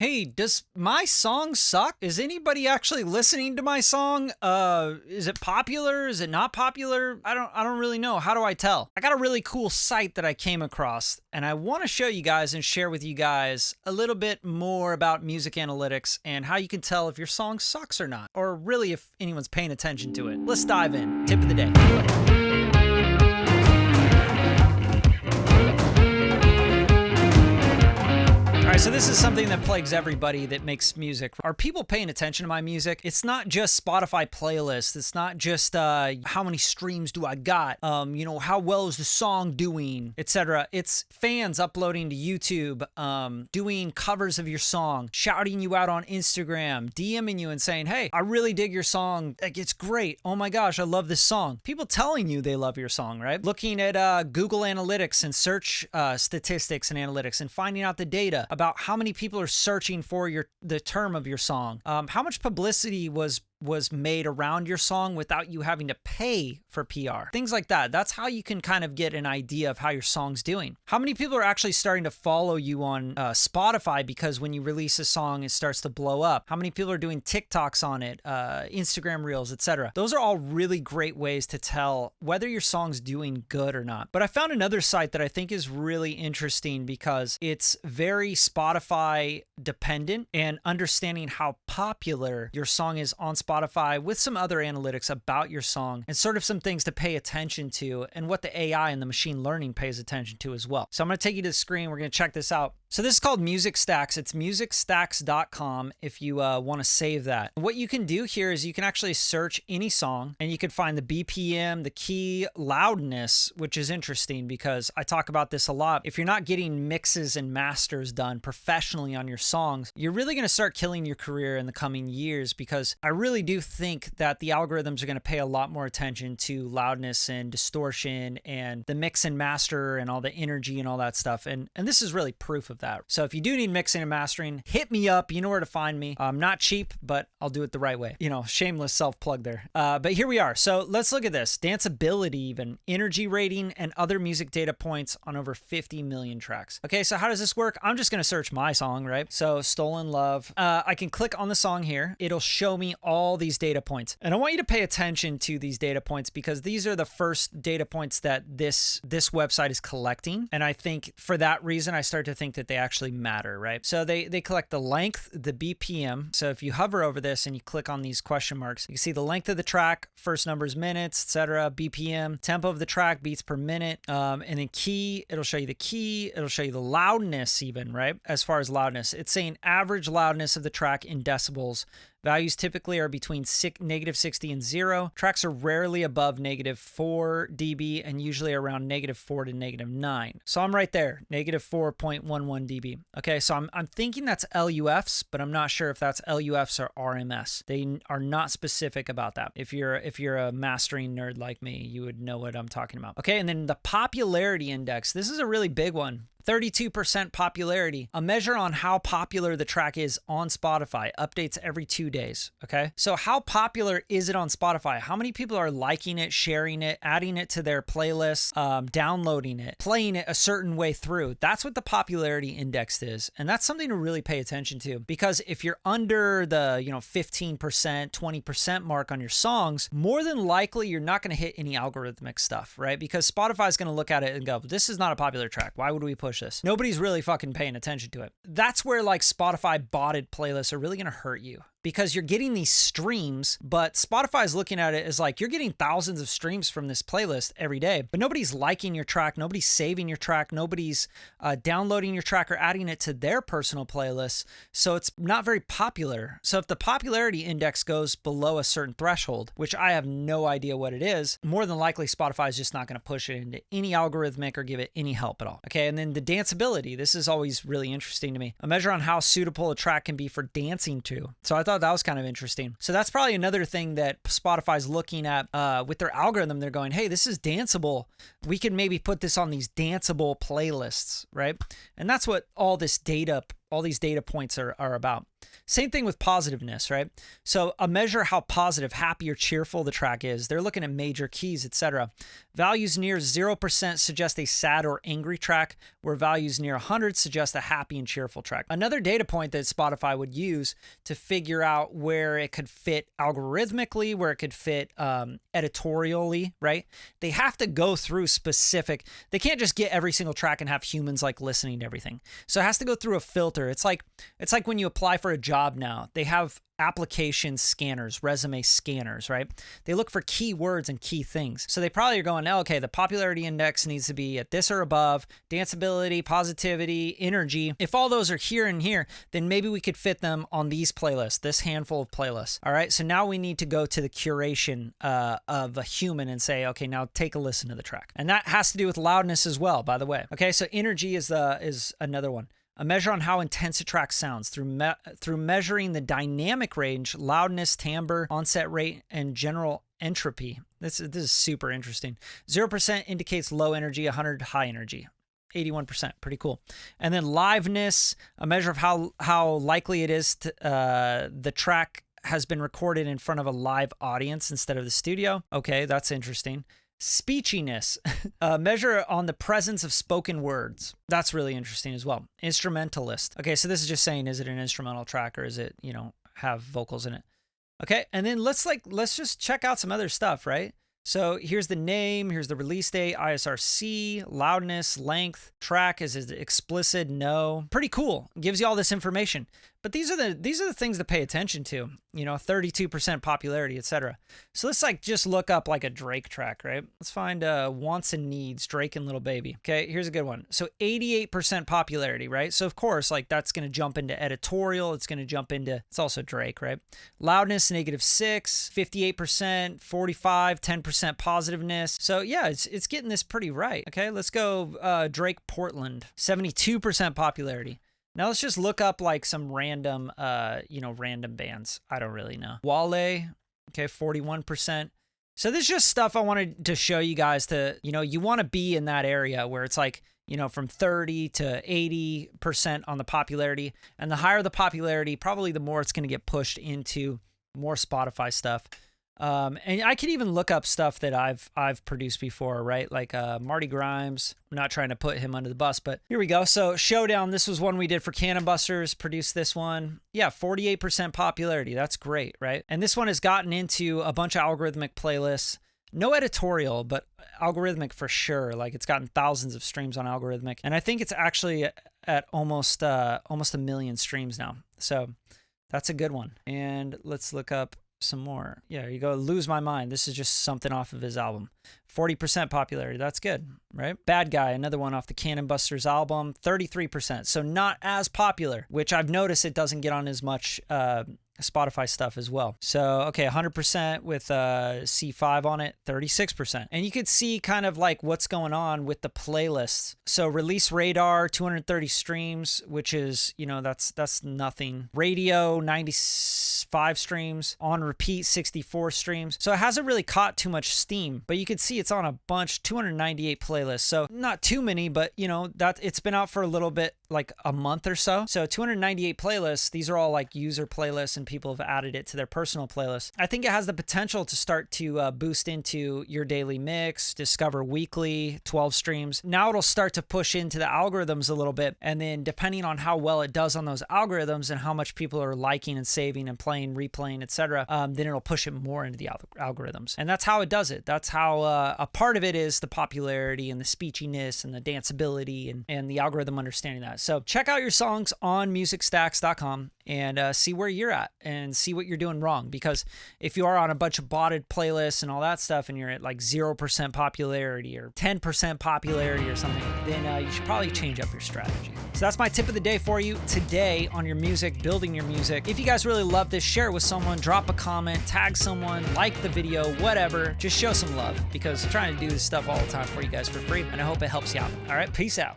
Hey, does my song suck? Is anybody actually listening to my song? Is it popular? Is it not popular? I don't really know. How do I tell? I got a really cool site that I came across, and I want to show you guys and share with you guys a little bit more about music analytics and how you can tell if your song sucks or not, or really if anyone's paying attention to it. Let's dive in. Tip of the day. All right, so this is something that plagues everybody that makes music. Are people paying attention to my music? It's not just Spotify playlists. It's not just how many streams do I got? How well is the song doing, etc. It's fans uploading to YouTube, doing covers of your song, shouting you out on Instagram, DMing you and saying, hey, I really dig your song. Like, it's great. Oh my gosh, I love this song. People telling you they love your song, right? Looking at Google Analytics and search statistics and analytics and finding out the data about how many people are searching for the term of your song, how much publicity was made around your song without you having to pay for PR. Things like that. That's how you can kind of get an idea of how your song's doing. How many people are actually starting to follow you on Spotify because when you release a song, it starts to blow up? How many people are doing TikToks on it, Instagram Reels, etc.? Those are all really great ways to tell whether your song's doing good or not. But I found another site that I think is really interesting because it's very Spotify dependent, and understanding how popular your song is on Spotify with some other analytics about your song and sort of some things to pay attention to and what the AI and the machine learning pays attention to as well. So I'm going to take you to the screen. We're going to check this out. So this is called Music Stacks. It's musicstacks.com if you want to save that. What you can do here is you can actually search any song and you can find the BPM, the key, loudness, which is interesting because I talk about this a lot. If you're not getting mixes and masters done professionally on your songs, you're really going to start killing your career in the coming years, because I really do think that the algorithms are going to pay a lot more attention to loudness and distortion and the mix and master and all the energy and all that stuff. And this is really proof of that. So if you do need mixing and mastering, hit me up. You know where to find me. I'm not cheap, but I'll do it the right way. Shameless self-plug there. But here we are. So let's look at this. Danceability, even energy rating, and other music data points on over 50 million tracks. Okay, so how does this work? I'm just going to search my song, right? So Stolen Love. I can click on the song here. It'll show me all these data points. And I want you to pay attention to these data points because these are the first data points that this website is collecting. And I think for that reason, I start to think that they actually matter, right? So they collect the length, the BPM. So if you hover over this and you click on these question marks, you can see the length of the track, first numbers, minutes, etc., BPM, tempo of the track, beats per minute, and then key. It'll show you the key. It'll show you the loudness even, right? As far as loudness, it's saying average loudness of the track in decibels. Values typically are between -60 and 0. Tracks are rarely above -4 dB and usually around -4 to -9. So I'm right there, -4.11 dB. Okay, so I'm thinking that's LUFs, but I'm not sure if that's LUFs or RMS. They are not specific about that. If you're a mastering nerd like me, you would know what I'm talking about. Okay, and then the popularity index. This is a really big one. 32% popularity, a measure on how popular the track is on Spotify, updates every 2 days, okay? So how popular is it on Spotify? How many people are liking it, sharing it, adding it to their playlists, downloading it, playing it a certain way through? That's what the popularity index is, and that's something to really pay attention to, because if you're under the 15%, 20% mark on your songs, more than likely you're not going to hit any algorithmic stuff, right? Because Spotify is going to look at it and go, this is not a popular track. Why would we push this? Nobody's really fucking paying attention to it. That's where like Spotify botted playlists are really going to hurt you, because you're getting these streams, but Spotify is looking at it as like you're getting thousands of streams from this playlist every day, but nobody's liking your track, nobody's saving your track, nobody's downloading your track or adding it to their personal playlists, so it's not very popular. So if the popularity index goes below a certain threshold, which I have no idea what it is, more than likely Spotify is just not going to push it into any algorithmic or give it any help at all. Okay, and then the danceability. This is always really interesting to me. A measure on how suitable a track can be for dancing to. So I thought that was kind of interesting. So that's probably another thing that Spotify's looking at with their algorithm. They're going, hey, this is danceable. We can maybe put this on these danceable playlists, right? And that's what all this data all these data points are about. Same thing with positiveness, right? So a measure how positive, happy, or cheerful the track is. They're looking at major keys, etc. Values near 0% suggest a sad or angry track, where values near 100 suggest a happy and cheerful track. Another data point that Spotify would use to figure out where it could fit algorithmically, where it could fit editorially, right? They have to go through specific. They can't just get every single track and have humans like listening to everything. So it has to go through a filter. It's like when you apply for a job now. They have application scanners, resume scanners, right? They look for keywords and key things. So they probably are going, oh, okay, the popularity index needs to be at this or above, danceability, positivity, energy. If all those are here and here, then maybe we could fit them on these playlists, this handful of playlists. All right. So now we need to go to the curation of a human and say, okay, now take a listen to the track. And that has to do with loudness as well, by the way. Okay. So energy is another one. A measure on how intense a track sounds through measuring the dynamic range, loudness, timbre, onset rate, and general entropy. This is super interesting. 0% indicates low energy, 100 high energy. 81%, pretty cool. And then liveness, a measure of how likely it is to, the track has been recorded in front of a live audience instead of the studio. Okay, that's interesting. Speechiness, a measure on the presence of spoken words. That's really interesting as well. Instrumentalist. Okay, so this is just saying, is it an instrumental track or is it, have vocals in it? Okay, and then let's just check out some other stuff, right? So here's the name, here's the release date, ISRC, loudness, length, track, is it explicit? No. Pretty cool. Gives you all this information. But these are the things to pay attention to, 32% popularity, etc. So let's just look up a Drake track, right? Let's find Wants and Needs, Drake and Little Baby. Okay, here's a good one. So 88% popularity, right? So of course, that's going to jump into editorial. It's going to jump into, it's also Drake, right? Loudness, -6, 58%, 45, 10% positiveness. So yeah, it's getting this pretty right. Okay, let's go Drake Portland, 72% popularity. Now let's just look up some random, random bands. I don't really know. Wale, okay, 41%. So this is just stuff I wanted to show you guys to, you want to be in that area where it's from 30 to 80% on the popularity. And the higher the popularity, probably the more it's going to get pushed into more Spotify stuff. And I could even look up stuff that I've produced before, right? Marty Grimes. I'm not trying to put him under the bus, but here we go. So Showdown, this was one we did for Cannon Busters, produced this one. Yeah, 48% popularity. That's great, right? And this one has gotten into a bunch of algorithmic playlists. No editorial, but algorithmic for sure. It's gotten thousands of streams on algorithmic. And I think it's actually at almost a million streams now. So that's a good one. And let's look up some more. Yeah, here you go. Lose My Mind. This is just something off of his album. 40% popularity. That's good, right? Bad Guy, another one off the Cannon Busters album. 33%. So not as popular, which I've noticed it doesn't get on as much Spotify stuff as well. So, okay, 100% with C5 on it, 36%. And you could see kind of what's going on with the playlists. So Release Radar, 230 streams, which is, that's nothing. Radio, 95 streams. On Repeat, 64 streams. So it hasn't really caught too much steam, but you could see it's on a bunch, 298 playlists. So not too many, but that it's been out for a little bit, a month or so. So 298 playlists, these are all user playlists and people have added it to their personal playlists. I think it has the potential to start to boost into your daily mix, Discover Weekly, 12 streams. Now it'll start to push into the algorithms a little bit. And then depending on how well it does on those algorithms and how much people are liking and saving and playing, replaying, etc., then it'll push it more into the algorithms. And that's how it does it. That's how a part of it is the popularity and the speechiness and the danceability and the algorithm understanding that. So check out your songs on musicstacks.com and see where you're at and see what you're doing wrong. Because if you are on a bunch of botted playlists and all that stuff and you're at 0% popularity or 10% popularity or something, then you should probably change up your strategy. So that's my tip of the day for you today on your music, building your music. If you guys really love this, share it with someone, drop a comment, tag someone, like the video, whatever. Just show some love because I'm trying to do this stuff all the time for you guys for free, and I hope it helps you out. All right, peace out.